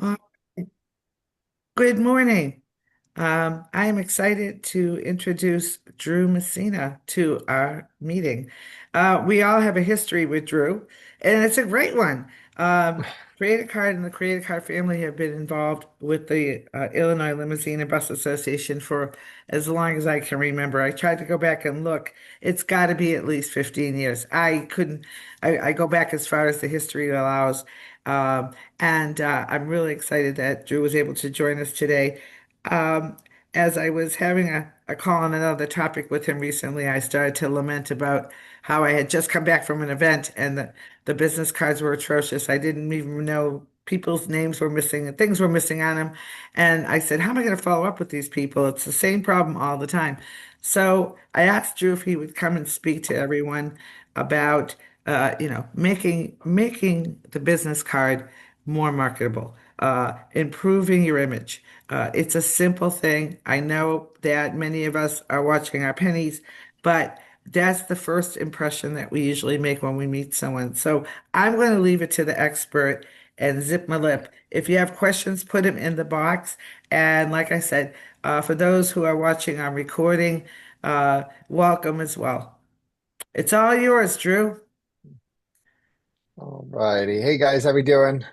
Uh, Good morning. I am excited to introduce Drew Messina to our meeting. We all have a history with Drew, and it's a great one. Creative Card and the Creative Card family have been involved with the Illinois Limousine and Bus Association for as long as I can remember. I tried to go back and look. It's got to be at least 15 years. I couldn't, I go back as far as the history allows. Um, and I'm really excited that Drew was able to join us today. Um, as I was having a call on another topic with him recently, I started to lament about how I had just come back from an event and the business cards were atrocious. I didn't even know people's names were missing and things were missing on them. And I said, how am I going to follow up with these people? It's the same problem all the time. So I asked Drew if he would come and speak to everyone about, making the business card more marketable, improving your image. It's a simple thing. I know that many of us are watching our pennies, but that's the first impression that we usually make when we meet someone. So I'm going to leave it to the expert and zip my lip. If you have questions, put them in the box. And like I said, for those who are watching on recording, welcome as well. It's all yours, Drew. All righty. Hey guys, how we doing?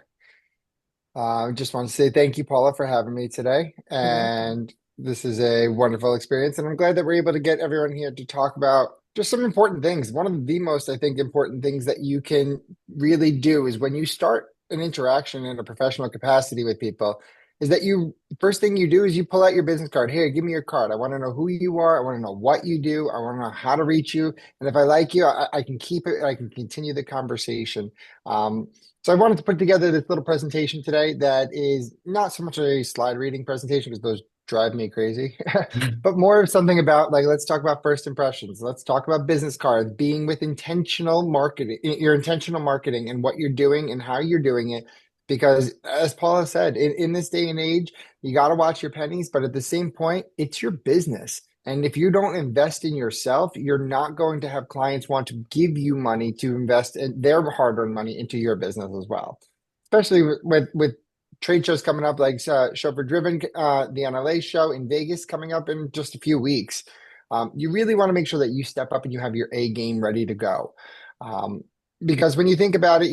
Just want to say thank you, Paula, for having me today. You're welcome. And this is a wonderful experience. And I'm glad that we're able to get everyone here to talk about just some important things. One of the most, I think, important things that you can really do is when you start an interaction in a professional capacity with people, is that you first thing you do is you pull out your business card. Here, give me your card. I want to know who you are. I want to know what you do. I want to know how to reach you. And if I like you, I can keep it. I can continue the conversation. Um, so I wanted to put together this little presentation today that is not so much a slide reading presentation because those drive me crazy, but more of something about like, let's talk about first impressions. Let's talk about business cards, being with intentional marketing, your intentional marketing and what you're doing and how you're doing it. Because as Paula said, in this day and age, you got to watch your pennies, but at the same point, it's your business. And if you don't invest in yourself, you're not going to have clients want to give you money to invest in their hard-earned money into your business as well. Especially with trade shows coming up like Chauffeur Driven, the NLA show in Vegas coming up in just a few weeks. You really want to make sure that you step up and you have your A game ready to go. Um, because when you think about it,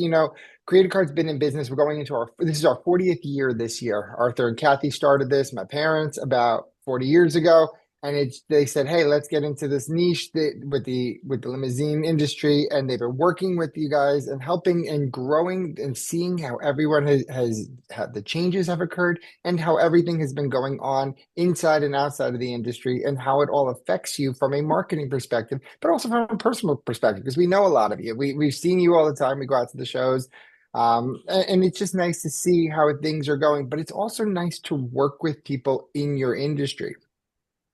Creative Card's been in business. We're going into this is our 40th year this year. Arthur and Kathy started this, my parents, about 40 years ago, and they said, "Hey, let's get into this niche with the limousine industry." And they've been working with you guys and helping and growing and seeing how everyone has had the changes have occurred and how everything has been going on inside and outside of the industry and how it all affects you from a marketing perspective, but also from a personal perspective because we know a lot of you. We've seen you all the time. We go out to the shows. And it's just nice to see how things are going, but it's also nice to work with people in your industry.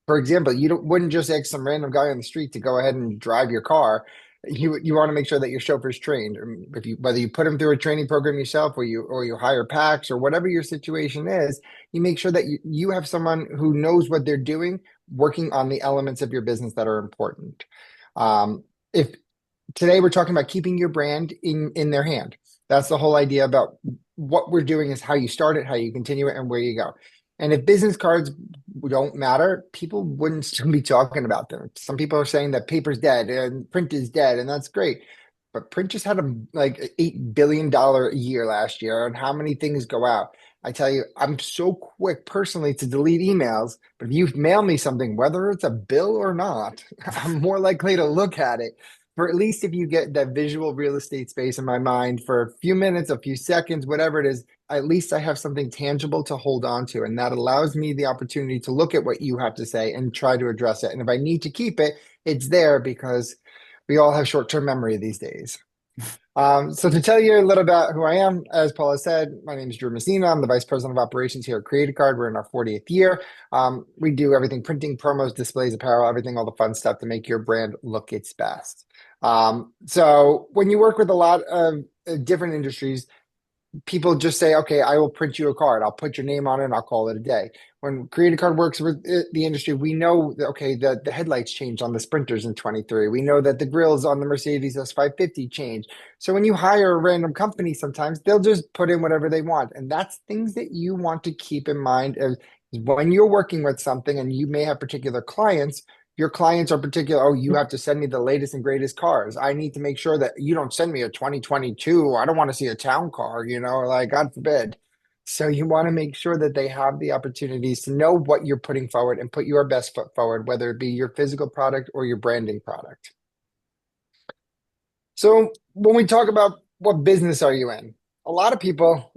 For example, wouldn't just ask some random guy on the street to go ahead and drive your car. You want to make sure that your chauffeur's trained. If you whether you put him through a training program yourself, or you hire packs, or whatever your situation is, you make sure that you have someone who knows what they're doing, working on the elements of your business that are important. If Today we're talking about keeping your brand in their hand. That's the whole idea about what we're doing is how you start it, how you continue it, and where you go. And if business cards don't matter, people wouldn't still be talking about them. Some people are saying that paper's dead and print is dead, and that's great. But print just had a like $8 billion a year last year, and how many things go out? I tell you, I'm so quick personally to delete emails, but if you mail me something, whether it's a bill or not, I'm more likely to look at it for at least if you get that visual real estate space in my mind for a few minutes, a few seconds, whatever it is, at least I have something tangible to hold on to. And that allows me the opportunity to look at what you have to say and try to address it. And if I need to keep it, it's there because we all have short-term memory these days. So to tell you a little about who I am, as Paula said, my name is Drew Messina. I'm the Vice President of Operations here at Creative Card. We're in our 40th year. We do everything, printing, promos, displays, apparel, everything, all the fun stuff to make your brand look its best. So when you work with a lot of different industries, people just say, okay, I will print you a card. I'll put your name on it and I'll call it a day. When Create a Card works with the industry, we know that, okay, the headlights changed on the Sprinters in 23. We know that the grills on the Mercedes S550 changed. So when you hire a random company, sometimes they'll just put in whatever they want. And that's things that you want to keep in mind as when you're working with something and you may have particular clients. Your clients are particular. Oh, you have to send me the latest and greatest cars. I need to make sure that you don't send me a 2022. I don't want to see a town car, like God forbid. So you want to make sure that they have the opportunities to know what you're putting forward and put your best foot forward, whether it be your physical product or your branding product. So when we talk about what business are you in, a lot of people,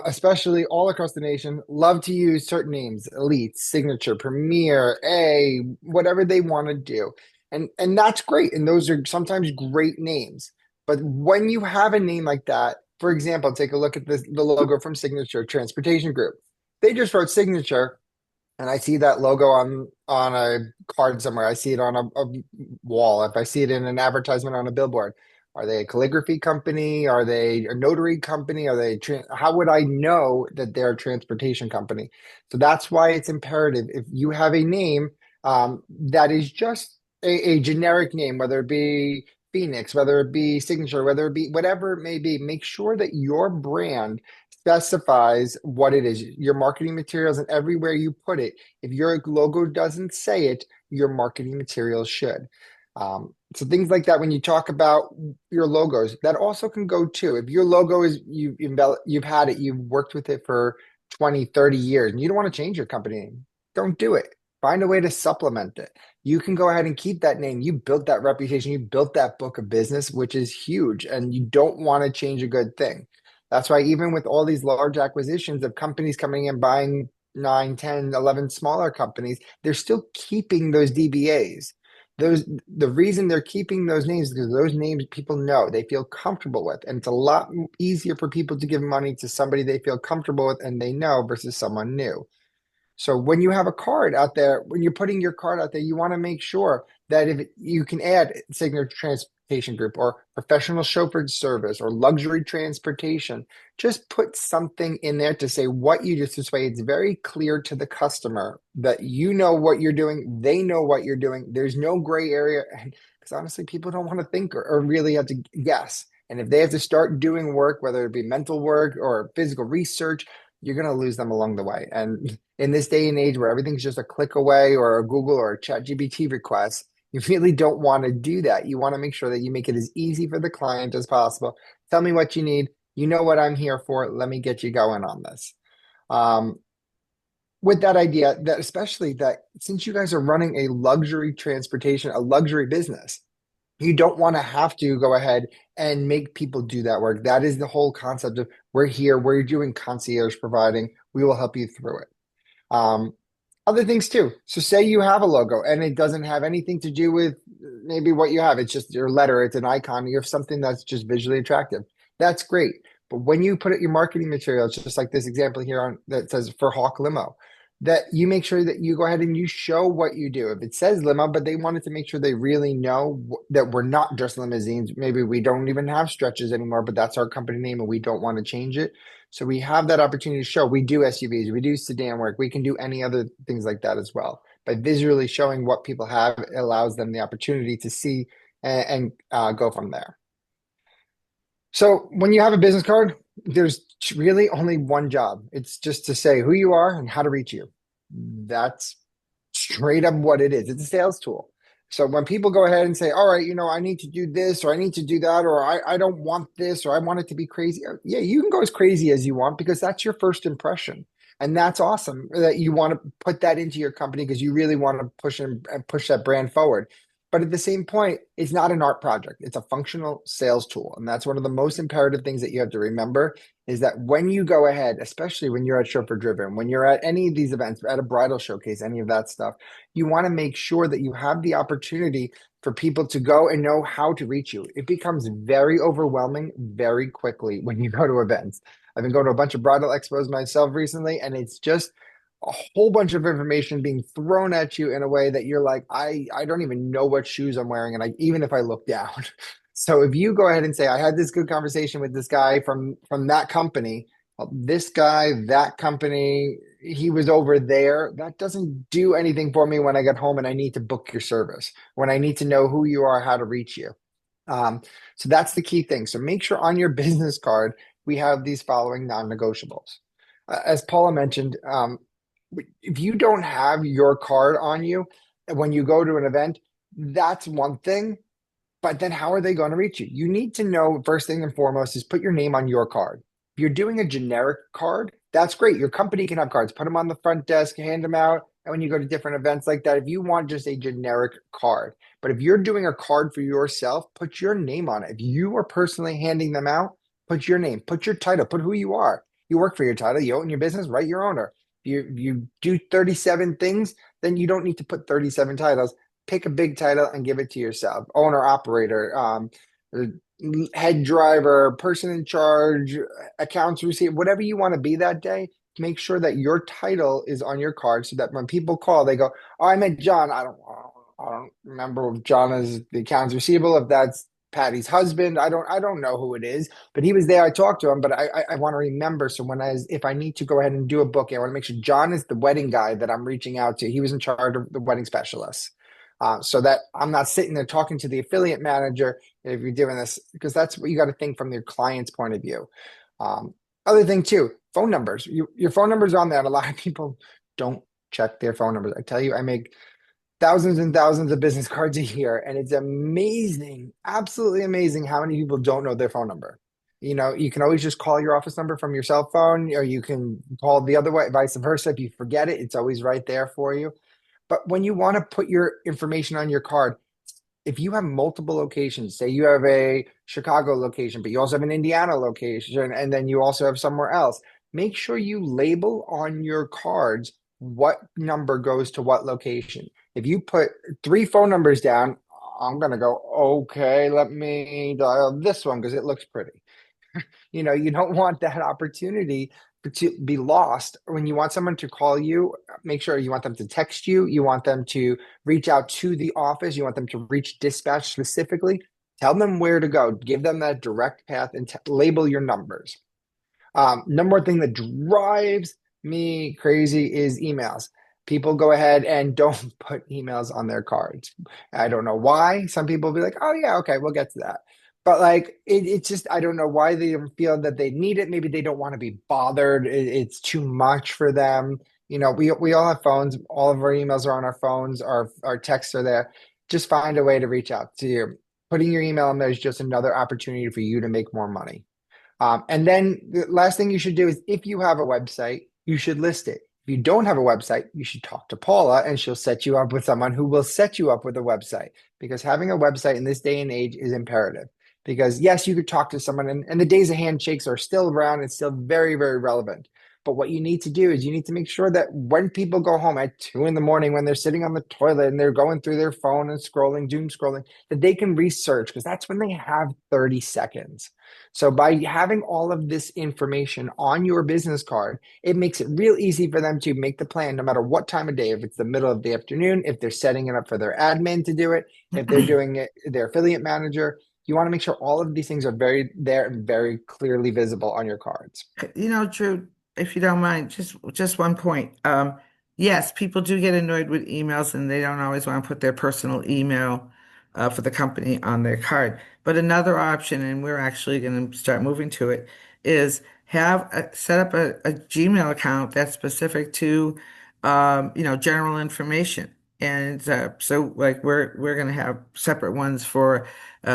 especially all across the nation, love to use certain names: Elite, Signature, Premier, A, whatever they want to do, and that's great. And those are sometimes great names. But when you have a name like that, for example, take a look at the logo from Signature Transportation Group. They just wrote Signature, and I see that logo on a card somewhere. I see it on a wall. If I see it in an advertisement on a billboard, are they a calligraphy company? Are they a notary company? How would I know that they're a transportation company? So that's why it's imperative if you have a name that is just a generic name, whether it be Phoenix, whether it be Signature, whether it be whatever it may be, make sure that your brand specifies what it is, your marketing materials, and everywhere you put it. If your logo doesn't say it, your marketing materials should. So things like that, when you talk about your logos, that also can go too. If your logo is you've had it, you've worked with it for 20, 30 years, and you don't want to change your company name, don't do it. Find a way to supplement it. You can go ahead and keep that name. You built that reputation, you built that book of business, which is huge, and you don't want to change a good thing. That's why even with all these large acquisitions of companies coming in buying 9, 10, 11 smaller companies, they're still keeping those DBAs. The reason they're keeping those names is because those names people know, they feel comfortable with. And it's a lot easier for people to give money to somebody they feel comfortable with and they know versus someone new. So when you have a card out there, when you're putting your card out there, you want to make sure that if you can add Signature Transportation Group or professional chauffeur service or luxury transportation, just put something in there to say what you do. This way, it's very clear to the customer that you know what you're doing. They know what you're doing. There's no gray area. Because honestly, people don't want to think or really have to guess. And if they have to start doing work, whether it be mental work or physical research, you're going to lose them along the way. And in this day and age where everything's just a click away or a Google or a ChatGPT request, you really don't want to do that. You want to make sure that you make it as easy for the client as possible. Tell me what you need. You know what I'm here for. Let me get you going on this. Um, with that idea, that especially that since you guys are running a luxury transportation, a luxury business, you don't want to have to go ahead and make people do that work. That is the whole concept of we're here, we're doing concierge providing, we will help you through it. Um, Other things too. So say you have a logo and it doesn't have anything to do with maybe what you have. It's just your letter, it's an icon, you have something that's just visually attractive. That's great. But when you put it your marketing materials, just like this example here on that says for Hawk Limo, that you make sure that you go ahead and you show what you do. If it says limo, but they wanted to make sure they really know that we're not just limousines. Maybe we don't even have stretches anymore, but that's our company name and we don't want to change it. So we have that opportunity to show we do SUVs, we do sedan work, we can do any other things like that as well. By visually showing what people have, it allows them the opportunity to see and go from there. So when you have a business card, there's really only one job. It's just to say who you are and how to reach you. That's straight up what it is. It's a sales tool. So when people go ahead and say, all right, I need to do this or I need to do that or I don't want this or I want it to be crazy. Yeah, you can go as crazy as you want because that's your first impression. And that's awesome that you want to put that into your company because you really want to push that brand forward. But at the same point, it's not an art project. It's a functional sales tool. And that's one of the most imperative things that you have to remember is that when you go ahead, especially when you're at Chauffeur Driven, when you're at any of these events, at a bridal showcase, any of that stuff, you want to make sure that you have the opportunity for people to go and know how to reach you. It becomes very overwhelming very quickly when you go to events. I've been going to a bunch of bridal expos myself recently, and it's just a whole bunch of information being thrown at you in a way that you're like, I don't even know what shoes I'm wearing, and even if I look down. So if you go ahead and say, I had this good conversation with this guy from that company, well, this guy, that company, he was over there. That doesn't do anything for me when I get home and I need to book your service, when I need to know who you are, how to reach you. Um, so that's the key thing. So make sure on your business card we have these following non-negotiables. As Paula mentioned, if you don't have your card on you when you go to an event, that's one thing. But then how are they going to reach you? You need to know first thing and foremost is put your name on your card. If you're doing a generic card, that's great. Your company can have cards. Put them on the front desk, hand them out. And when you go to different events like that, if you want just a generic card, but if you're doing a card for yourself, put your name on it. If you are personally handing them out, put your name, put your title, put who you are. You work for your title, you own your business, write your owner. If you do 37 things, then you don't need to put 37 titles. Pick a big title and give it to yourself. Owner, operator, head driver, person in charge, accounts receipt, whatever you want to be that day. Make sure that your title is on your card so that when people call, they go, "Oh, I met John. I don't remember if John is the accounts receivable. If that's Patty's husband, I don't know who it is, but he was there. I talked to him, but I want to remember. So if I need to go ahead and do a booking, I want to make sure John is the wedding guy that I'm reaching out to. He was in charge of the wedding specialist." So that I'm not sitting there talking to the affiliate manager if you're doing this, because that's what you got to think from your client's point of view. Um, Other thing too, phone numbers. Your phone numbers on there, and a lot of people don't check their phone numbers. I tell you, I make thousands and thousands of business cards a year, and it's amazing, absolutely amazing how many people don't know their phone number. You can always just call your office number from your cell phone, or you can call the other way, vice versa. If you forget it, it's always right there for you. But when you want to put your information on your card, if you have multiple locations, say you have a Chicago location, but you also have an Indiana location, and then you also have somewhere else, make sure you label on your cards what number goes to what location. If you put three phone numbers down, I'm going to go, okay, let me dial this one because it looks pretty. You don't want that opportunity to be lost. When you want someone to call you, make sure you want them to text you. You want them to reach out to the office. You want them to reach dispatch specifically. Tell them where to go. Give them that direct path and label your numbers. Number one thing that drives me crazy is emails. People go ahead and don't put emails on their cards. I don't know why. Some people will be like, oh, yeah, okay, we'll get to that. But like, it's just, I don't know why they feel that they need it. Maybe they don't want to be bothered. It's too much for them. We all have phones. All of our emails are on our phones. Our texts are there. Just find a way to reach out to you. Putting your email in there is just another opportunity for you to make more money. And then the last thing you should do is if you have a website, you should list it. If you don't have a website, you should talk to Paula and she'll set you up with someone who will set you up with a website, because having a website in this day and age is imperative. Because yes, you could talk to someone, and the days of handshakes are still around. It's still very, very relevant. But what you need to do is you need to make sure that when people go home at 2 in the morning, when they're sitting on the toilet and they're going through their phone and scrolling, doom scrolling, that they can research, because that's when they have 30 seconds. So by having all of this information on your business card, it makes it real easy for them to make the plan no matter what time of day. If it's the middle of the afternoon, if they're setting it up for their admin to do it, if they're doing it, their affiliate manager, you want to make sure all of these things are very there and very clearly visible on your cards. Drew, if you don't mind, just one point. Yes, people do get annoyed with emails and they don't always want to put their personal email for the company on their card. But another option, and we're actually going to start moving to it, is set up a Gmail account that's specific to general information. And so like we're going to have separate ones for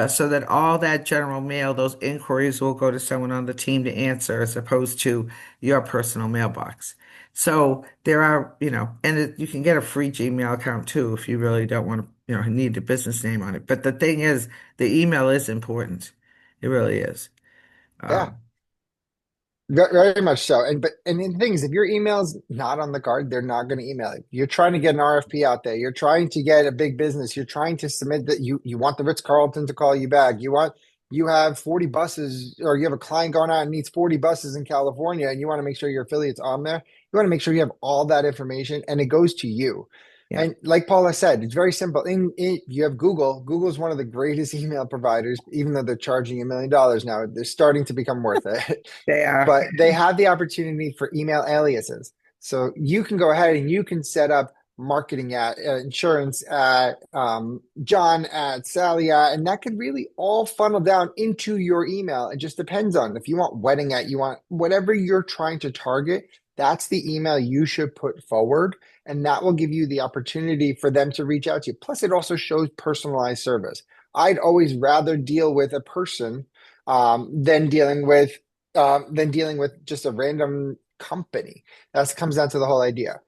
so that all that general mail, those inquiries will go to someone on the team to answer as opposed to your personal mailbox. So there are, and you can get a free Gmail account too if you really don't want to, need the business name on it. But the thing is, the email is important. It really is. Yeah. Um, Very much so. And the thing is, if your email's not on the card, they're not going to email you. You're trying to get an RFP out there. You're trying to get a big business. You're trying to submit that you want the Ritz-Carlton to call you back. You have 40 buses, or you have a client going out and needs 40 buses in California, and you want to make sure your affiliate's on there. You want to make sure you have all that information and it goes to you. Yeah, And like Paula said, it's very simple. You have Google. Google is one of the greatest email providers, even though they're charging $1 million now. They're starting to become worth it. they are. But they have the opportunity for email aliases. So you can go ahead and you can set up marketing at insurance at John at Sally at, and that could really all funnel down into your email. It just depends on if you want wedding at, you want whatever you're trying to target. That's the email you should put forward, and that will give you the opportunity for them to reach out to you. Plus, it also shows personalized service. I'd always rather deal with a person than dealing with just a random company. That comes down to the whole idea.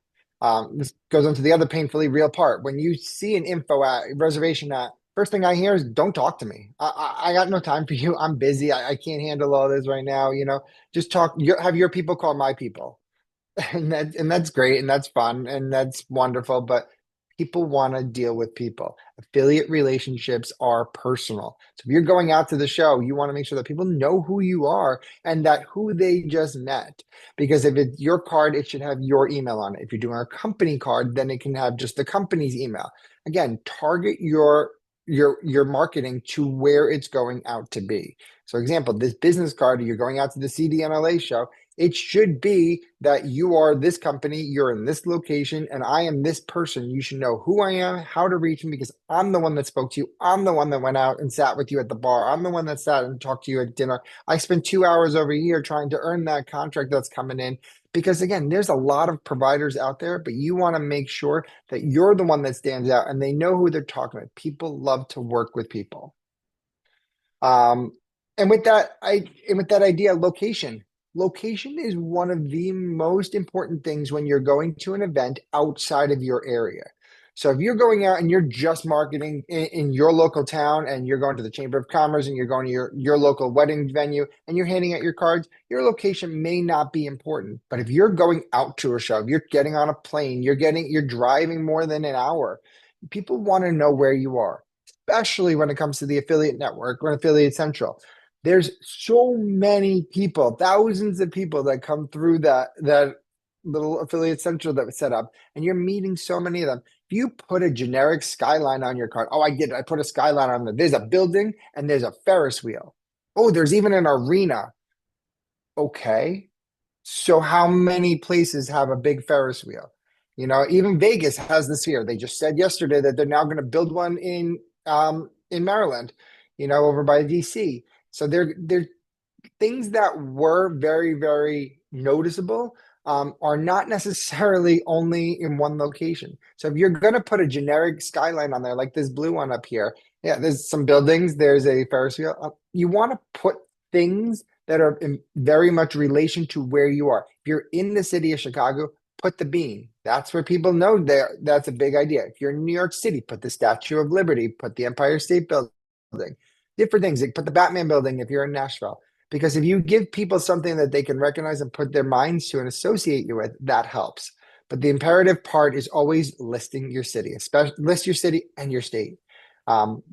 This goes on to the other painfully real part. When you see an info at reservation at, first thing I hear is don't talk to me. I got no time for you. I'm busy. I can't handle all this right now. Just talk. Have your people call my people. And that's great and that's fun and that's wonderful, but people want to deal with people. Affiliate relationships are personal. So if you're going out to the show, you want to make sure that people know who you are and that who they just met. Because if it's your card, it should have your email on it. If you're doing a company card, then it can have just the company's email. Again, target your marketing to where it's going out to be. So example, this business card, you're going out to the CDNLA show, it should be that you are this company, you're in this location, and I am this person. You should know who I am, how to reach me, because I'm the one that spoke to you. I'm the one that went out and sat with you at the bar. I'm the one that sat and talked to you at dinner. I spent 2 hours over here trying to earn that contract that's coming in. Because again, there's a lot of providers out there, but you want to make sure that you're the one that stands out and they know who they're talking about. People love to work with people. Um, and with that idea, location. Location is one of the most important things when you're going to an event outside of your area. So if you're going out and you're just marketing in your local town and you're going to the Chamber of Commerce and you're going to your local wedding venue and you're handing out your cards, your location may not be important. But if you're going out to a show, if you're getting on a plane, you're driving more than an hour, people want to know where you are, especially when it comes to the affiliate network or affiliate central. There's so many people, thousands of people that come through that little affiliate central that was set up, and you're meeting so many of them. If you put a generic skyline on your card, oh, I did, I put a skyline on there. There's a building and there's a Ferris wheel. Oh, there's even an arena. Okay. So how many places have a big Ferris wheel? Even Vegas has this here. They just said yesterday that they're now going to build one in Maryland, over by DC. So they're things that were very, very noticeable are not necessarily only in one location. So if you're going to put a generic skyline on there, like this blue one up here, yeah, there's some buildings, there's a Ferris wheel. You want to put things that are in very much relation to where you are. If you're in the city of Chicago, put the bean. That's where people know there. That's a big idea. If you're in New York City, put the Statue of Liberty, put the Empire State Building, different things. Like put the Batman Building if you're in Nashville. Because if you give people something that they can recognize and put their minds to and associate you with, that helps. But the imperative part is always listing your city, especially list your city and your state. Um,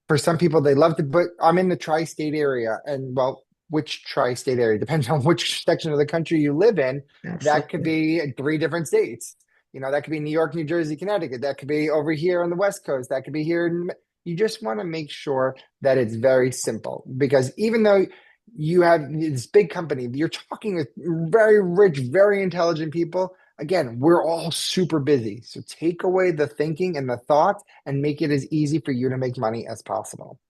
for some people, they love to put, I'm in the tri-state area. And well, which tri-state area? Depends on which section of the country you live in. That could Absolutely. be three different states. That could be New York, New Jersey, Connecticut. That could be over here on the West Coast. That could be here. You just want to make sure that it's very simple because even though you have this big company, you're talking with very rich, very intelligent people. Again, we're all super busy. So take away the thinking and the thoughts and make it as easy for you to make money as possible.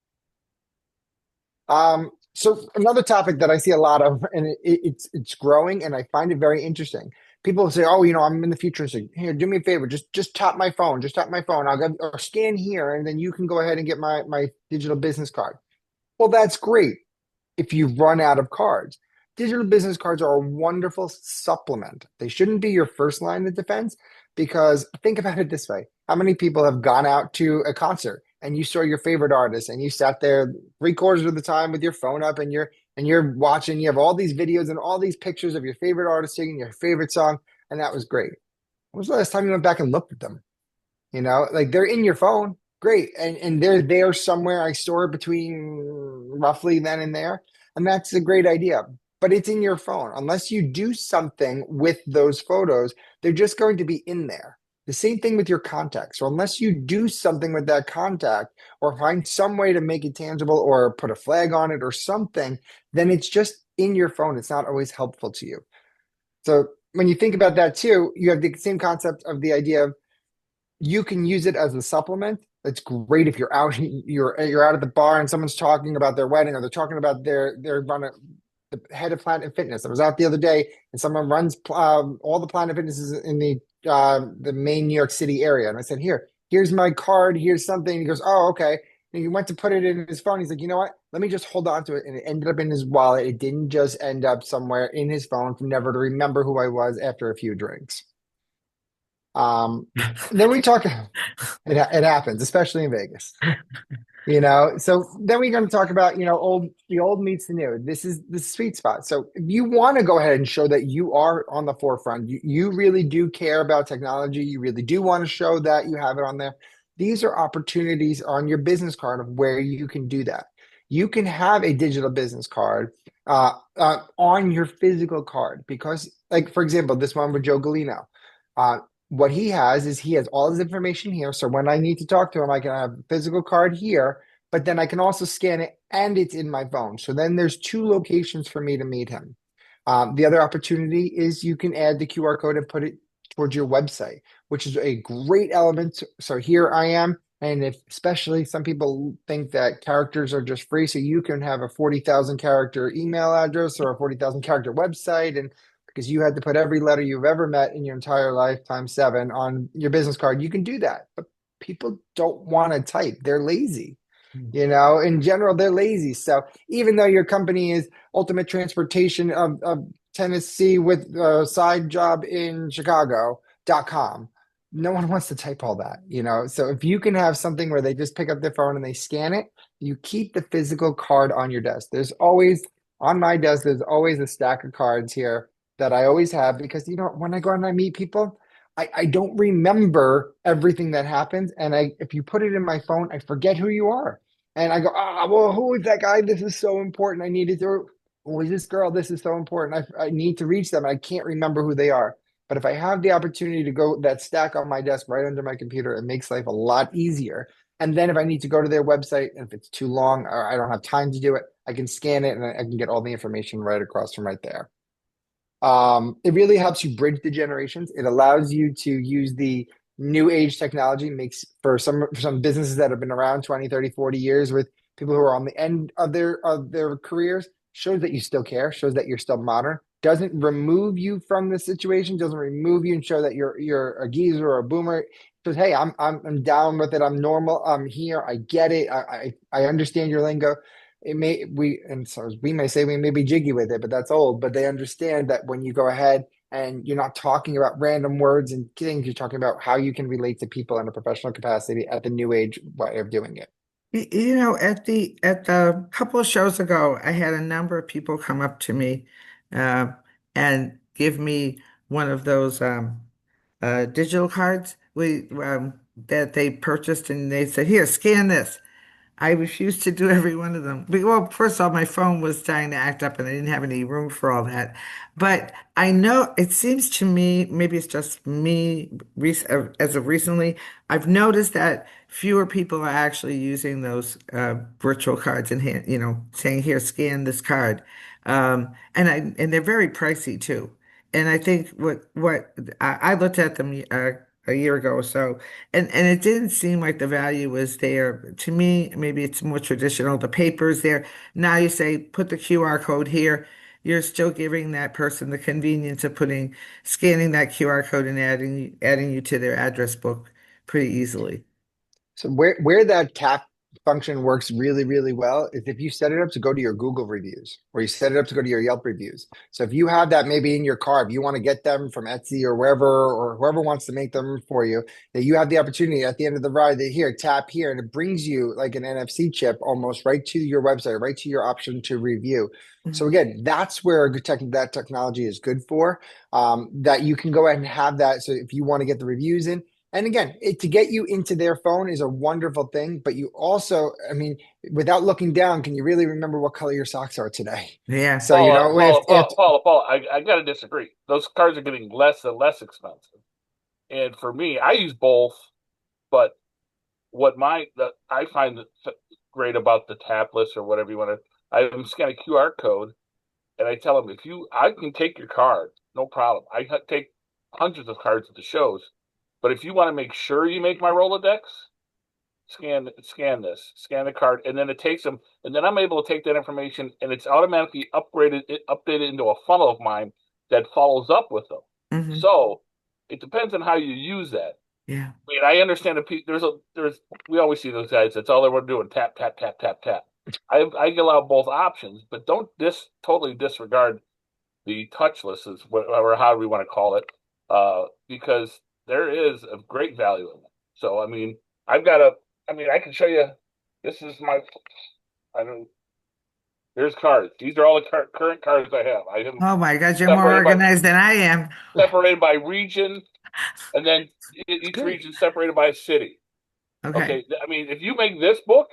So another topic that I see a lot of, and it's growing, and I find it very interesting. People say, "Oh, I'm in the future." So here, do me a favor, just tap my phone, just tap my phone. I'll go or scan here, and then you can go ahead and get my digital business card. Well, that's great if you run out of cards. Digital business cards are a wonderful supplement. They shouldn't be your first line of defense because think about it this way. How many people have gone out to a concert and you saw your favorite artist and you sat there 3/4 of the time with your phone up and you're watching, you have all these videos and all these pictures of your favorite artist singing your favorite song, and that was great. When was the last time you went back and looked at them? Like they're in your phone. Great. And they're there somewhere. I store it between roughly then and there. And that's a great idea. But it's in your phone. Unless you do something with those photos, they're just going to be in there. The same thing with your contact. So unless you do something with that contact or find some way to make it tangible or put a flag on it or something, then it's just in your phone. It's not always helpful to you. So when you think about that too, you have the same concept of the idea of you can use it as a supplement. It's great if you're out at the bar and someone's talking about their wedding or they're talking about their run the head of Planet Fitness. I was out the other day and someone runs all the Planet Fitnesses in the main New York City area, and I said, here's my card, here's something. And he goes, oh, okay. And he went to put it in his phone. He's like, you know what? Let me just hold on to it. And it ended up in his wallet. It didn't just end up somewhere in his phone for never to remember who I was after a few drinks. Um, then we talk. It happens, especially in Vegas. So then we're going to talk about, the old meets the new. This is the sweet spot. So if you want to go ahead and show that you are on the forefront, you really do care about technology, you really do want to show that you have it on there. These are opportunities on your business card of where you can do that. You can have a digital business card on your physical card because, like, for example, this one with Joe Galino. Uh, what he has all his information here. So when I need to talk to him, I can have a physical card here, but then I can also scan it and it's in my phone. So then there's two locations for me to meet him. The other opportunity is you can add the QR code and put it towards your website, which is a great element. So here I am. And if especially some people think that characters are just free, so you can have a 40,000 character email address or a 40,000 character website. And because you had to put every letter you've ever met in your entire life times seven on your business card, you can do that. But people don't want to type, they're lazy. In general, they're lazy. So even though your company is Ultimate Transportation of Tennessee with a side job in Chicago.com, no one wants to type all that. So if you can have something where they just pick up their phone and they scan it, you keep the physical card on your desk. On my desk, there's always a stack of cards here that I always have because, when I go out and I meet people, I don't remember everything that happens. And if you put it in my phone, I forget who you are. And I go, well, who is that guy? This is so important. I needed to, who is this girl? This is so important. I need to reach them. I can't remember who they are. But if I have the opportunity to go that stack on my desk right under my computer, it makes life a lot easier. And then if I need to go to their website, and if it's too long or I don't have time to do it, I can scan it and I can get all the information right across from right there. It really helps you bridge the generations. It allows you to use the new age technology, makes for some businesses that have been around 20, 30, 40 years with people who are on the end of their careers, shows that you still care, shows that you're still modern, doesn't remove you from the situation, doesn't remove you and show that you're a geezer or a boomer. Says, hey, I'm down with it. I'm normal. I'm here. I get it. I understand your lingo. We may say we may be jiggy with it, but that's old. But they understand that when you go ahead and you're not talking about random words and things, you're talking about how you can relate to people in a professional capacity at the new age way of doing it. At the couple of shows ago, I had a number of people come up to me uh, and give me one of those digital cards that they purchased, and they said, "Here, scan this." I refused to do every one of them. Well, first of all, my phone was starting to act up and I didn't have any room for all that. But I know it seems to me, maybe it's just me as of recently, I've noticed that fewer people are actually using those virtual cards in hand, saying, here, scan this card. And they're very pricey too. And I think what I looked at them a year ago or so, and it didn't seem like the value was there. To me, maybe it's more traditional. The paper's there. Now you say, put the QR code here. You're still giving that person the convenience of scanning that QR code and adding you to their address book pretty easily. So where that tap function works really, really well is if you set it up to go to your Google reviews or you set it up to go to your Yelp reviews. So if you have that maybe in your car, if you want to get them from Etsy or wherever, or whoever wants to make them for you, that you have the opportunity at the end of the ride that here, tap here, and it brings you like an NFC chip almost right to your website, right to your option to review. So Mhm. again, that's where that technology is good for. That you can go ahead and have that. So if you want to get the reviews in, and again, to get you into their phone is a wonderful thing, but you also, I mean, without looking down, can you really remember what color your socks are today? Yeah. So, Paula, I got to disagree. Those cars are getting less and less expensive. And for me, I use both, but I find great about the tablets or whatever you want to. I scan a QR code and I tell them I can take your card, no problem. Take hundreds of cards at the shows, but if you want to make sure you make my Rolodex, scan the card, and then it takes them, and then I'm able to take that information and it's automatically updated into a funnel of mine that follows up with them. Hmm. So it depends on how you use that. Yeah. I mean, I understand that there's we always see those guys. That's all they want to do, and tap tap tap tap tap. I allow both options, but don't totally disregard the touchless, or how we want to call it, because there is a great value in it. So I mean, I've got a, I mean, I can show you. This is my, I don't. Here's cards. These are all the current cards I have. I have them Oh my God, you're more separated by organized than I am. region, and then It's each great. region separated by a city. Okay. Okay, I mean, if you make this book,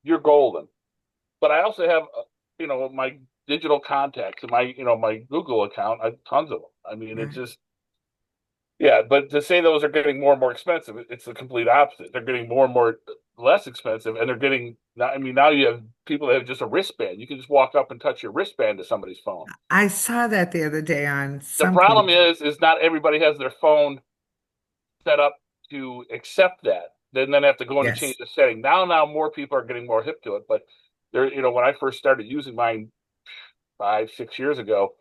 you're golden. But I also have, my digital contacts and my Google account. I have tons of them. I mean, it's Right. just, yeah. But to say those are getting more and more expensive, it's the complete opposite. They're getting more and more less expensive, and they're getting. I mean, now you have people that have just a wristband. You can just walk up and touch your wristband to somebody's phone. I saw that the other day on The some problem page. is not everybody has their phone set up to accept that. Then have to go in and change Yes. the setting. Now more people are getting more hip to it. But when I first started using mine 5, 6 years ago,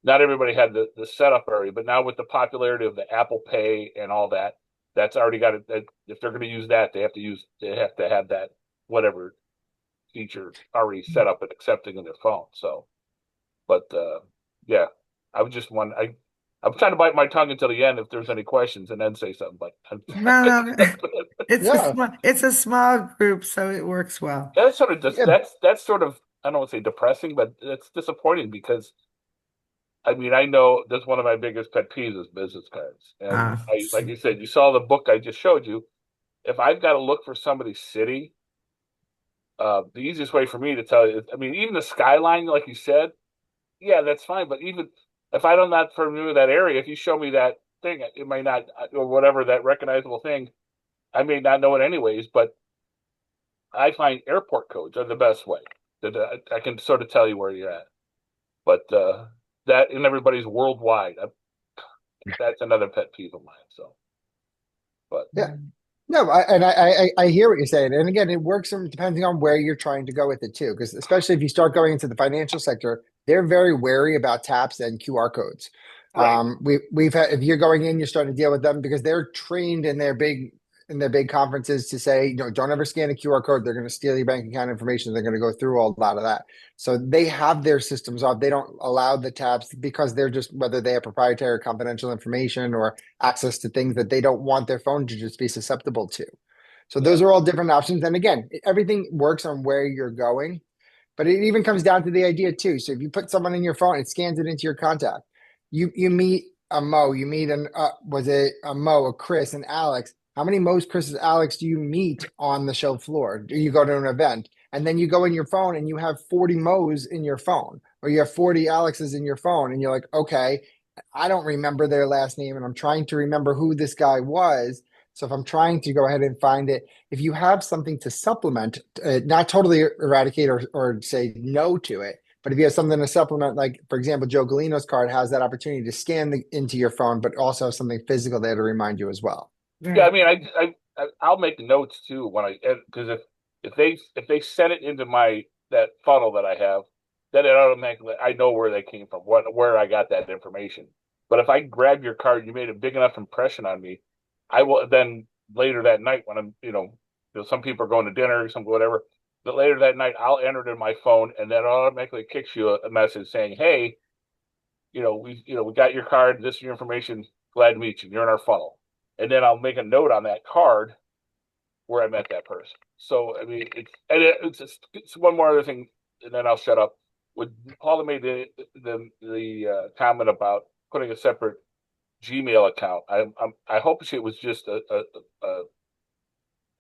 not everybody had the setup already. But now with the popularity of the Apple Pay and all that, that's already got it. If they're going to use that, they have to have that whatever feature already set up and accepting in their phone. So, but yeah, I was just one. I'm trying to bite my tongue until the end if there's any questions, and then say something. But No, no, Yeah. it's a small group, so it works well. that's sort of just Yeah. that's sort of, I don't want to say depressing, but it's disappointing because I mean, I know that's one of my biggest pet peeves is business cards. And like you said, you saw the book I just showed you. If I've got to look for somebody's city, the easiest way for me to tell you, I mean, even the skyline, like you said, yeah, that's fine. But even if I'm not familiar with that area, if you show me that thing, it might not, or whatever, that recognizable thing, I may not know it anyways. But I find airport codes are the best way that I can sort of tell you where you're at. But that, and everybody's worldwide. That's another pet peeve of mine. So, but Yeah. Mm. No, I hear what you're saying. And again, it works depending on where you're trying to go with it too. Because especially if you start going into the financial sector, they're very wary about taps and QR codes. right, We've had, if you're going in, you're starting to deal with them because they're trained in their big conferences to say, don't ever scan a QR code. They're going to steal your bank account information. They're going to go through all lot of that. So they have their systems off. They don't allow the taps because they're just whether they have proprietary or confidential information or access to things that they don't want their phone to just be susceptible to. So yeah, those are all different options. And again, everything works on where you're going, but it even comes down to the idea too. So if you put someone in your phone, it scans it into your contact. You meet a Mo, you meet an was it a Mo, a Chris, and Alex. How many Mo's, Chris's, Alex do you meet on the show floor? Do you go to an event and then you go in your phone and you have 40 Mo's in your phone, or you have 40 Alexes in your phone, and you're like, okay, I don't remember their last name, and I'm trying to remember who this guy was. So if I'm trying to go ahead and find it, if you have something to supplement, not totally eradicate or say no to it, but if you have something to supplement, like for example, Joe Galino's card has that opportunity to scan into your phone, but also have something physical there to remind you as well. yeah. I Right. mean, I'll make notes too when because if they set it into my that funnel that I have, then it automatically I know where they came from, where I got that information. But if I grab your card, you made a big enough impression on me, I will then later that night when some people are going to dinner, some whatever. But later that night, I'll enter it in my phone, and that automatically kicks you a message saying, "Hey, we got your card. This is your information. Glad to meet you. You're in our funnel." And then I'll make a note on that card where I met that person. So I mean, it's one more other thing, and then I'll shut up. When Paula made the comment about putting a separate Gmail account, I hope it was just a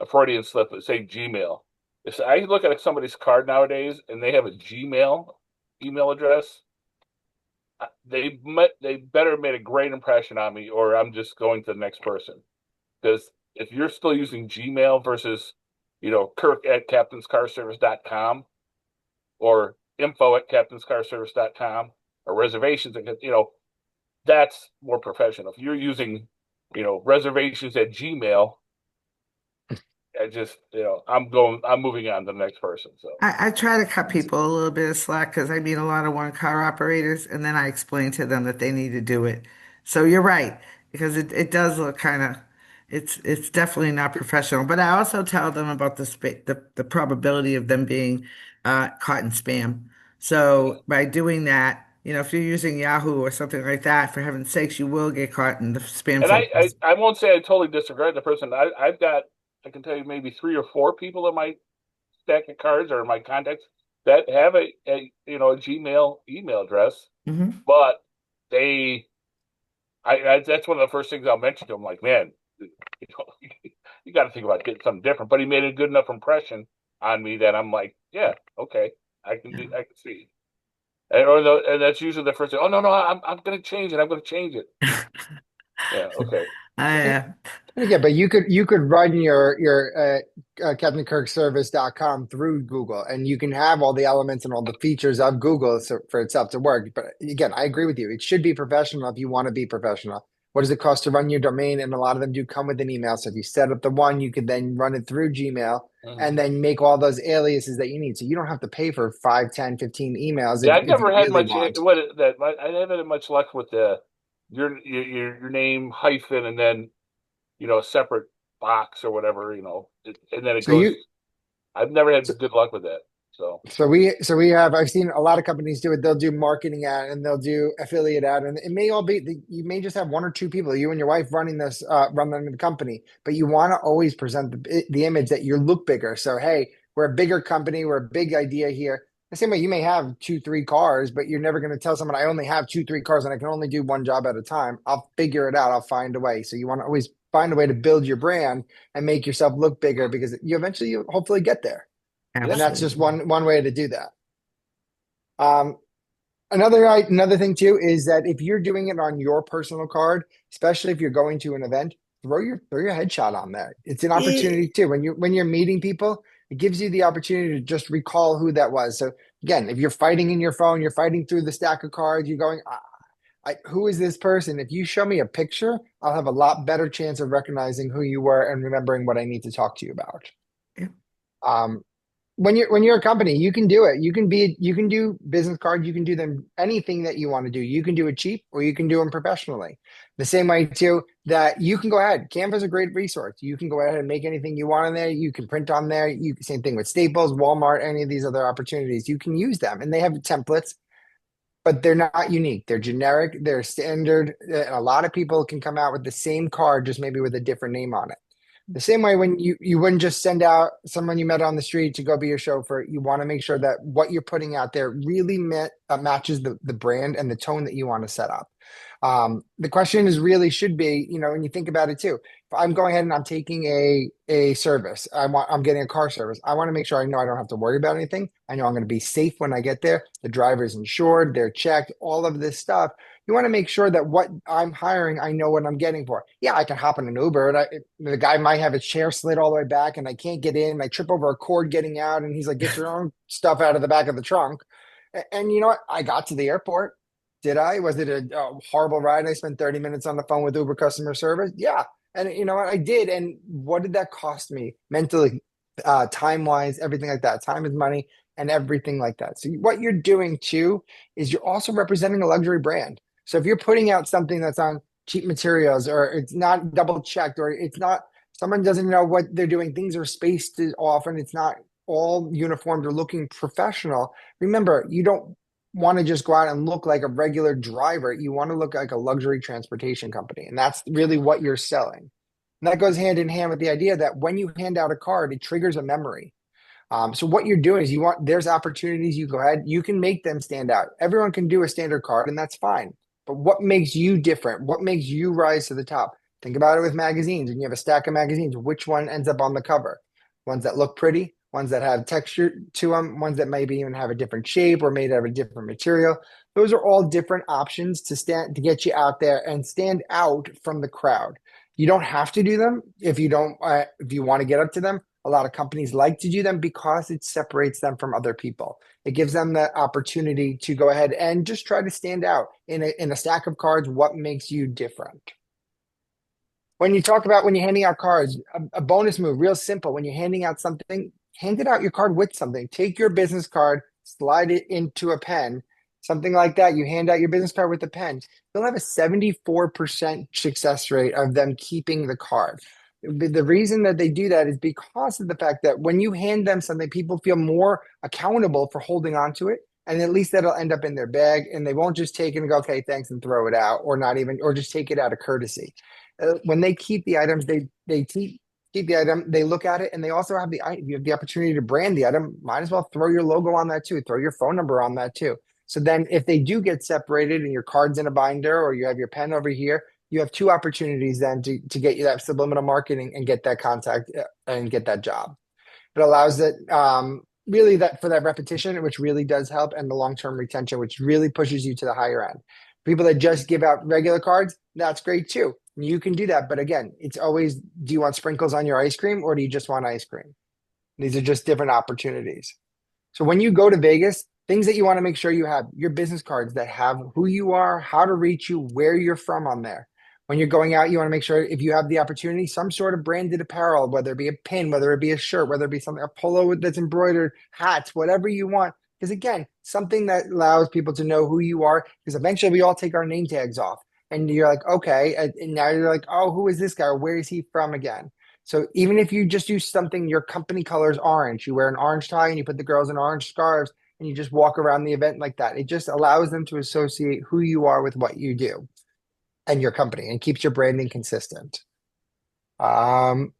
Freudian slip that say Gmail. If I look at somebody's card nowadays and they have a Gmail email address, they better made a great impression on me, or I'm just going to the next person. Because if you're still using Gmail versus, Kirk at captainscarservice.com or info at captainscarservice.com or reservations, that's more professional. If you're using, reservations at Gmail, I'm moving on to the next person. So I try to cut people a little bit of slack because I meet a lot of one-car operators, and then I explain to them that they need to do it. So you're right, because it does look kind of, it's definitely not professional. But I also tell them about the probability of them being caught in spam. yeah. So by doing that, if you're using Yahoo or something like that, for heaven's sakes, you will get caught in the spam And filters. I won't say I totally disregard the person. I can tell you maybe three or four people in my stack of cards or my contacts that have a Gmail email address, Hmm. but they that's one of the first things I'll mention to them. Like, man, you got to think about getting something different. But he made a good enough impression on me that I'm like, yeah, okay, I can see. And that's usually the first thing. Oh no, no, I'm going to change it. I'm going to change it. Yeah, okay. And I, again, but you could run your CaptainKirkService.com through Google, and you can have all the elements and all the features of Google for itself to work. But again, I agree with you. It should be professional if you want to be professional. What does it cost to run your domain? And a lot of them do come with an email. So if you set up the one, you could then run it through Gmail and Mhm. then make all those aliases that you need. So you don't have to pay for 5, 10, 15 emails Yeah, I've if you never had really much want. I haven't had much luck with the your name hyphen and then a separate box or whatever, and then it So you goes. I've never so had good luck with that. So So we have I've seen a lot of companies do it. They'll do marketing ad and they'll do affiliate ad, and it may all be you may just have one or two people, you and your wife running running the company, but you want to always present the image that you look bigger. So hey, we're a bigger company, we're a big idea here. The same way you may have two, three cars, but you're never going to tell someone I only have two, three cars and I can only do one job at a time. I'll figure it out. I'll find a way. So you want to always find a way to build your brand and make yourself look bigger because you hopefully get there. And yeah, that's just absolutely. one way to do that. Um, another thing too is that if you're doing it on your personal card, especially if you're going to an event, throw your headshot on there. It's an Yeah. opportunity too. When you're meeting people, it gives you the opportunity to just recall who that was. So again, if you're fighting in your phone, you're fighting through the stack of cards, you're going, who is this person? If you show me a picture, I'll have a lot better chance of recognizing who you were and remembering what I need to talk to you about. Yeah. Um, when you're a company, you can do it. You can do business cards, you can do them anything that you want to do. You can do it cheap or you can do them professionally. The same way too that you can go ahead. Canva is a great resource. You can go ahead and make anything you want in there. You can print on there. Same thing with Staples, Walmart, any of these other opportunities. You can use them and they have templates, but they're not unique. They're generic, they're standard. A lot of people can come out with the same card, just maybe with a different name on it. The same way when you wouldn't just send out someone you met on the street to go be your chauffeur, you want to make sure that what you're putting out there really matches the brand and the tone that you want to set up. The question is really should be, when you think about it too, if I'm going ahead and I'm taking a service, I'm getting a car service. I want to make sure I know I don't have to worry about anything. I know I'm going to be safe when I get there. The driver's insured, they're checked, all of this stuff. You want to make sure that what I'm hiring, I know what I'm getting for. Yeah, I can hop in an Uber and the guy might have his chair slid all the way back and I can't get in. I trip over a cord getting out and he's like, get your own stuff out of the back of the trunk. And you know what? I got to the airport. Did I? Was it a horrible ride? I spent 30 minutes on the phone with Uber customer service. Yeah. And you know what? I did. And what did that cost me mentally, time wise, everything like that? Time is money and everything like that. So what you're doing too is you're also representing a luxury brand. So if you're putting out something that's on cheap materials or it's not double checked or it's not, someone doesn't know what they're doing, things are spaced off and it's not all uniformed or looking professional. Remember, you don't want to just go out and look like a regular driver. You want to look like a luxury transportation company. And that's really what you're selling. And that goes hand in hand with the idea that when you hand out a card, it triggers a memory. So what you're doing is there's opportunities, you go ahead, you can make them stand out. Everyone can do a standard card and that's fine. But what makes you different? What makes you rise to the top? Think about it with magazines and you have a stack of magazines. Which one ends up on the cover? Ones that look pretty, ones that have texture to them, ones that maybe even have a different shape or made out of a different material. Those are all different options to get you out there and stand out from the crowd. You don't have to do them if you don't if you want to get up to them. A lot of companies like to do them because it separates them from other people. It gives them the opportunity to go ahead and just try to stand out in a stack of cards. What makes you different? When you talk about when you're handing out cards, a bonus move, real simple. When you're handing out something, hand it out your card with something. Take your business card, slide it into a pen, something like that. You hand out your business card with a pen. You'll have a 74% success rate of them keeping the card. The reason that they do that is because of the fact that when you hand them something, people feel more accountable for holding on to it. And at least that'll end up in their bag and they won't just take it and go, okay, thanks, and throw it out, or not even, or just take it out of courtesy. When they keep the items, they keep the item. They look at it, and they also have you have the opportunity to brand the item. Might as well throw your logo on that too. Throw your phone number on that too. So then, if they do get separated, and your card's in a binder, or you have your pen over here, you have two opportunities then to get you that subliminal marketing and get that contact and get that job. It allows that really that for that repetition, which really does help, and the long-term retention, which really pushes you to the higher end. People that just give out regular cards, that's great too. You can do that. But again, it's always, do you want sprinkles on your ice cream or do you just want ice cream? These are just different opportunities. So when you go to Vegas, things that you want to make sure you have your business cards that have who you are, how to reach you, where you're from on there. When you're going out, you want to make sure if you have the opportunity, some sort of branded apparel, whether it be a pin, whether it be a shirt, whether it be something, a polo that's embroidered, hats, whatever you want. Because again, something that allows people to know who you are, because eventually we all take our name tags off. And you're like, okay. And now you're like, oh, who is this guy? Or where is he from again? So even if you just do something, your company color is orange, you wear an orange tie and you put the girls in orange scarves and you just walk around the event like that. It just allows them to associate who you are with what you do and your company and keeps your branding consistent. Um,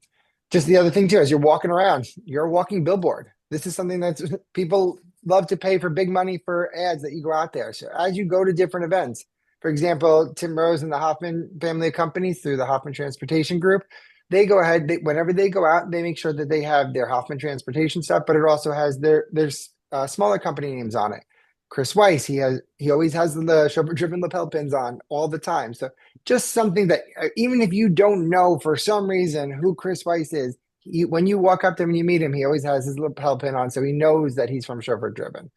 just the other thing too, as you're walking around, you're a walking billboard. This is something that people love to pay for big money for ads that you go out there. So as you go to different events, for example, Tim Rose and the Hoffman family of companies through the Hoffman Transportation Group, they go ahead, whenever they go out, they make sure that they have their Hoffman Transportation stuff, but it also has there's smaller company names on it. Chris Weiss, he always has the chauffeur driven lapel pins on all the time. So just something that even if you don't know for some reason who Chris Weiss is, when you walk up to him and you meet him, he always has his lapel pin on, so he knows that he's from Chauffeur Driven.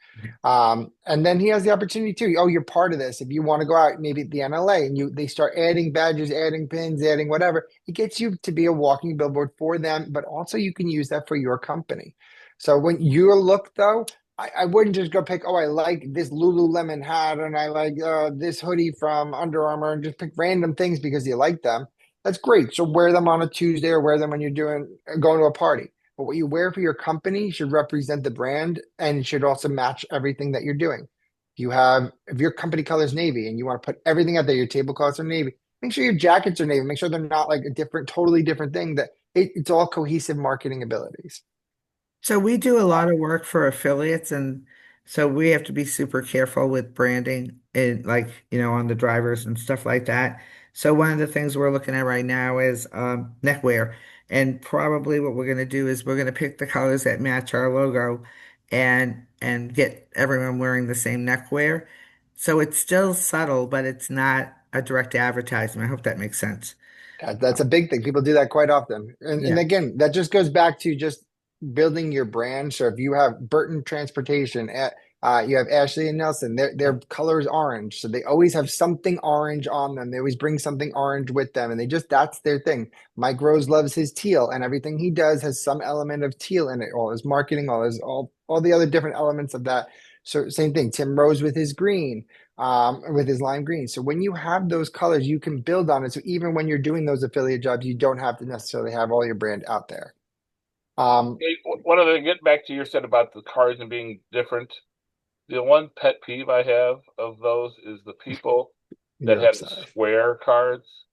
And then he has the opportunity too. Oh, you're part of this. If you want to go out, maybe at the NLA, and they start adding badges, adding pins, adding whatever, it gets you to be a walking billboard for them. But also, you can use that for your company. So when you look though, I wouldn't just go pick, oh, I like this Lululemon hat and I like this hoodie from Under Armour and just pick random things because you like them. That's great. So wear them on a Tuesday or wear them when you're going to a party. But what you wear for your company should represent the brand and should also match everything that you're doing. If your company color is navy and you want to put everything out there, your tablecloths are navy, make sure your jackets are navy. Make sure they're not like a totally different thing. That it's all cohesive marketing abilities. So we do a lot of work for affiliates, and so we have to be super careful with branding and like, on the drivers and stuff like that. So one of the things we're looking at right now is neckwear. And probably what we're going to do is we're going to pick the colors that match our logo and get everyone wearing the same neckwear. So it's still subtle, but it's not a direct advertisement. I hope that makes sense. That's a big thing. People do that quite often. And Yeah. again, that just goes back to just building your brand. So if you have Burton Transportation, you have Ashley and Nelson, their color is orange. So they always have something orange on them. They always bring something orange with them. And that's their thing. Mike Rose loves his teal, and everything he does has some element of teal in it. All his marketing, all the other different elements of that. So same thing. Tim Rose with his green, with his lime green. So when you have those colors, you can build on it. So even when you're doing those affiliate jobs, you don't have to necessarily have all your brand out there. Hey, one other, get back to your said about the cards and being different. The one pet peeve I have of those is the people that You're have the upset. square cards,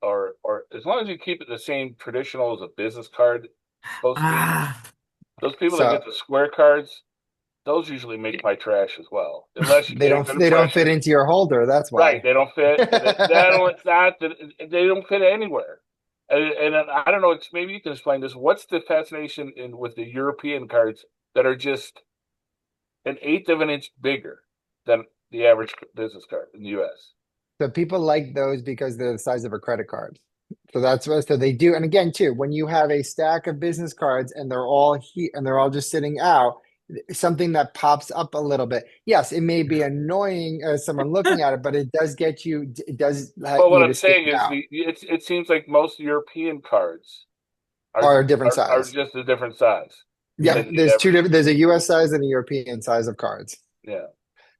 or as long as you keep it the same traditional as a business card it's supposed to be. Ah, Those people that So get the square cards, those usually make my trash as well, unless you they get a don't good they don't fit impression. into your holder. That's Right? why. They don't fit. That don't. It's not. They don't fit anywhere. and I don't know. It's maybe you can explain this. What's the fascination in with the European cards that are just an eighth of an inch bigger than the average business card in the U.S.? So people like those because they're the size of a credit card. So that's what so they do. And again, too, when you have a stack of business cards and they're all here and they're all just sitting out, something that pops up a little bit. Yes, it may be annoying as someone looking at it, but it does get you. It does let Well, what you I'm to stand saying is out it seems like most European cards or a different are size. just a different size Yeah. Yeah, than the there's two average. different. There's a U.S. size and a European size of cards. Yeah,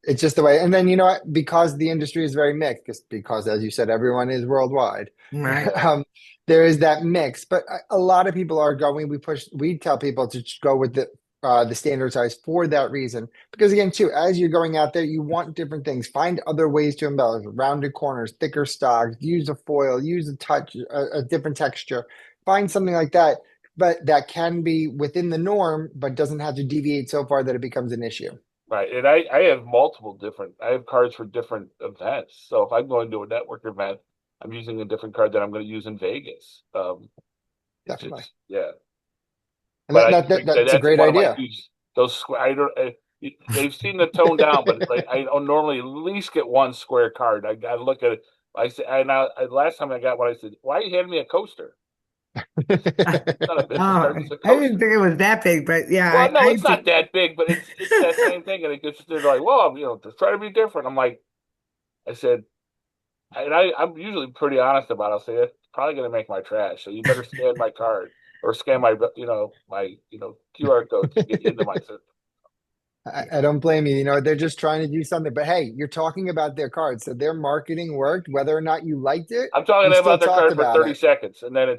It's just the way. And then you know what? Because the industry is very mixed, because as you said, everyone is worldwide. Right. um, there is that mix, but a lot of people are going. We tell people to go with the standard size for that reason. Because again, too, as you're going out there, you want different things. Find other ways to embellish, rounded corners, thicker stocks, use a foil, use a touch, a different texture. Find something like that, but that can be within the norm, but doesn't have to deviate so far that it becomes an issue. right. And I have multiple different. I have cards for different events. So if I'm going to a network event, I'm using a different card that I'm going to use in Vegas. Definitely. Yeah. And But that, I that, that think that's a that's great one of my idea. huge those I don't they've seen the tone down, but like I don't normally at least get one square card. I look at it. I said, last time I got one, I said, "Why are you handing me a coaster? It's not a Oh, business card; it's a I didn't coaster." think it was that big, but yeah, Well, no, I it's do. not that big, but it's that same thing, and it gets they're like, "Well, just try to be different." I'm like, I said, and I'm usually pretty honest about it. I'll say it's probably going to make my trash, so you better scan my card or scan my QR code to get into my system. I don't blame you. You know, they're just trying to do something. But hey, you're talking about their cards. So their marketing worked. Whether or not you liked it, I'm talking you still about their talked card for about 30 it. seconds, and then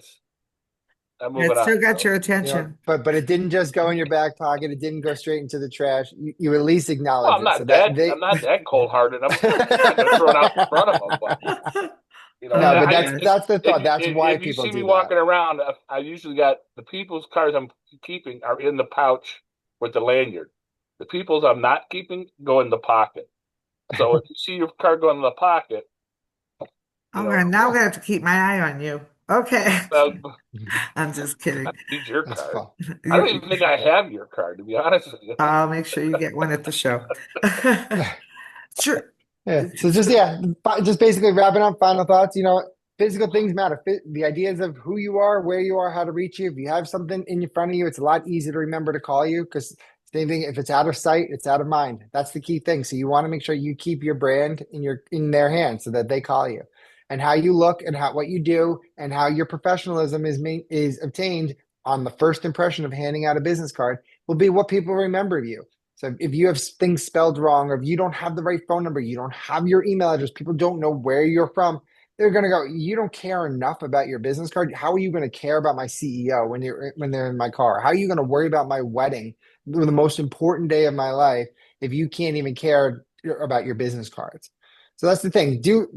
I'm moving It on. still got So your You know, attention. but it didn't just go in your back pocket. It didn't go straight into the trash. You at least well, acknowledge it. So that I'm they not that cold hearted. I'm not going to throw it out in front of them, but No, Oh but I gosh. that's the thought. That's why if you people see me do that. walking around, I usually got the people's cards I'm keeping are in the pouch with the lanyard. The people's I'm not keeping go in the pocket. So if you see your card go in the pocket, you Okay, know, now I'm gonna have to keep my eye on you. Okay. uh, I'm just I kidding. need your That's card. fun. I don't You, even think I have your card, to be honest with you. I'll make sure you get one at the show. Sure. Yeah. So just So, yeah, just basically wrapping up. Final thoughts. You know, physical things matter. The ideas of who you are, where you are, how to reach you. If you have something in front of you, it's a lot easier to remember to call you because same thing. If it's out of sight, it's out of mind. That's the key thing. So you want to make sure you keep your brand in their hands so that they call you. And how you look and how what you do and how your professionalism is obtained on the first impression of handing out a business card will be what people remember of you. So if you have things spelled wrong, or if you don't have the right phone number, you don't have your email address, people don't know where you're from, they're gonna go, you don't care enough about your business card. How are you gonna care about my CEO when they're in my car? How are you gonna worry about my wedding, the most important day of my life, if you can't even care about your business cards? So that's the thing. Do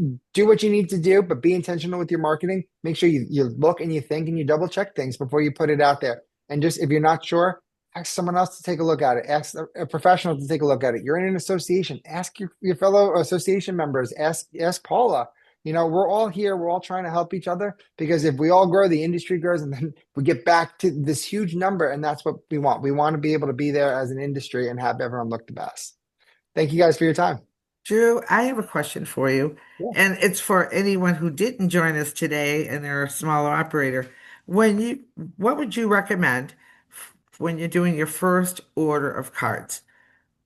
what you need to do, but be intentional with your marketing. Make sure you look and you think and you double check things before you put it out there. And just if you're not sure, ask someone else to take a look at it. Ask a professional to take a look at it. You're in an association. Ask your fellow association members. Ask Paula. You know, we're all here. We're all trying to help each other because if we all grow, the industry grows, and then we get back to this huge number. And that's what we want. We want to be able to be there as an industry and have everyone look the best. Thank you guys for your time. Drew, I have a question for you, Yeah. and it's for anyone who didn't join us today and they're a smaller operator. What would you recommend when you're doing your first order of cards?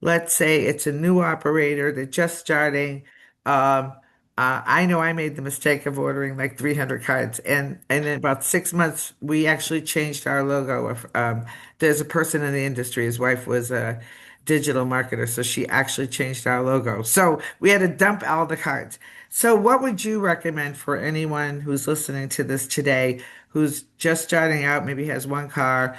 Let's say it's a new operator, they're just starting. Um, I know I made the mistake of ordering like 300 cards, and in about 6 months, we actually changed our logo. There's a person in the industry, his wife was a digital marketer, so she actually changed our logo. So we had to dump all the cards. So, what would you recommend for anyone who's listening to this today, who's just starting out, maybe has one car,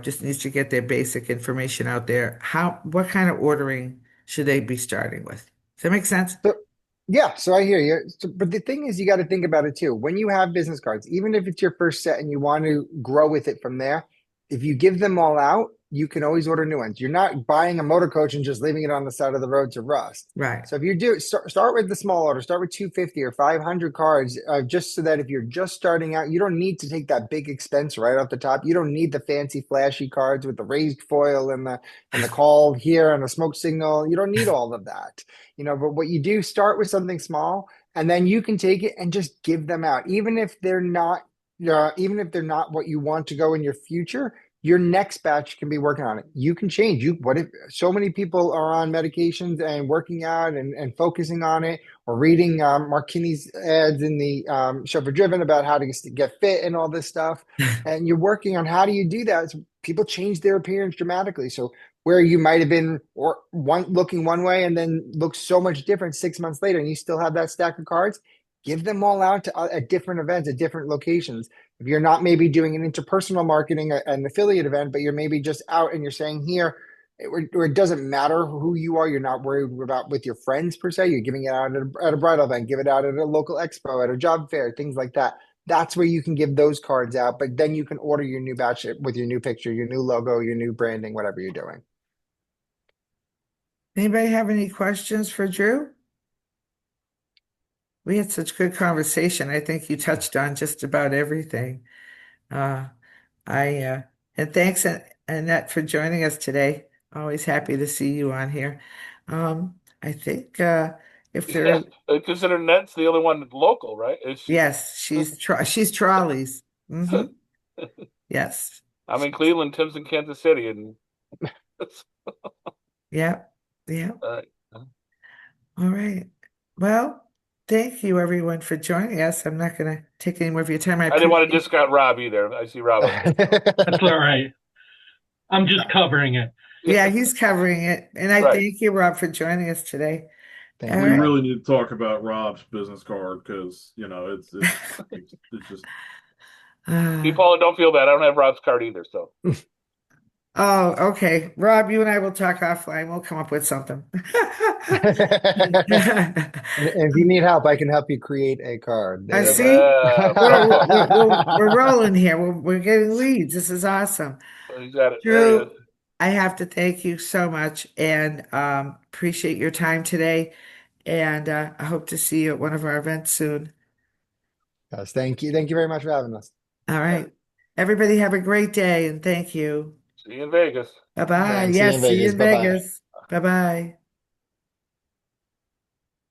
just needs to get their basic information out there? What kind of ordering should they be starting with? Does that make sense? So, yeah, so I hear you. So, but the thing is, you got to think about it too. When you have business cards, even if it's your first set and you want to grow with it from there, if you give them all out, you can always order new ones. You're not buying a motor coach and just leaving it on the side of the road to rust. Right. So if you do start with the small order, start with 250 or 500 cards, just so that if you're just starting out, you don't need to take that big expense right off the top. You don't need the fancy flashy cards with the raised foil and the call here and the smoke signal. You don't need all of that, but what you do, start with something small, and then you can take it and just give them out, even if they're not what you want to go in your future. Your next batch can be working on it. You can change. What if so many people are on medications and working out and focusing on it, or reading Mark Kinney's ads in the Show for Driven about how to get fit and all this stuff, and you're working on how do you do that? So people change their appearance dramatically. So where you might have been looking one way and then look so much different 6 months later, and you still have that stack of cards, give them all out at different events at different locations. If you're not maybe doing an interpersonal marketing, an affiliate event, but you're maybe just out and you're saying here, where it doesn't matter who you are, you're not worried about with your friends per se. You're giving it out at a bridal event, give it out at a local expo, at a job fair, things like that. That's where you can give those cards out, but then you can order your new batch with your new picture, your new logo, your new branding, whatever you're doing. Anybody have any questions for Drew? We had such good conversation. I think you touched on just about everything. Uh, and thanks, Annette, for joining us today. Always happy to see you on here. I think if there, Yeah, consider Net's the only one local, right? Is she? yes, she's Trolley's. Hmm. Yes. I'm in Cleveland, Tim's in Kansas City, and Yep. Yep. uh, All right. Well, thank you everyone for joining us. I'm not going to take any more of your time. I I didn't want to appreciate. discount Rob either. I see Rob up there. So. That's all right. I'm just covering it. Yeah, he's covering it. And I Right. thank you, Rob, for joining us today. Thank All you, We right. Rob. really need to talk about Rob's business card because it's just Hey, Uh, Paula, don't feel bad. I don't have Rob's card either. So oh, okay. Rob, you and I will talk offline. We'll come up with something. And if you need help, I can help you create a card. I There you go. see. We're perfect. rolling here. We're getting leads. This is awesome. He's got it. There he is. Drew, I have to thank you so much and appreciate your time today. And I hope to see you at one of our events soon. Yes, thank you. Thank you very much for having us. All All right. right. Everybody have a great day and thank you. See you in Vegas. Bye-bye. Thanks. See you in Yes, see you Vegas. in Bye bye. Vegas. Bye-bye.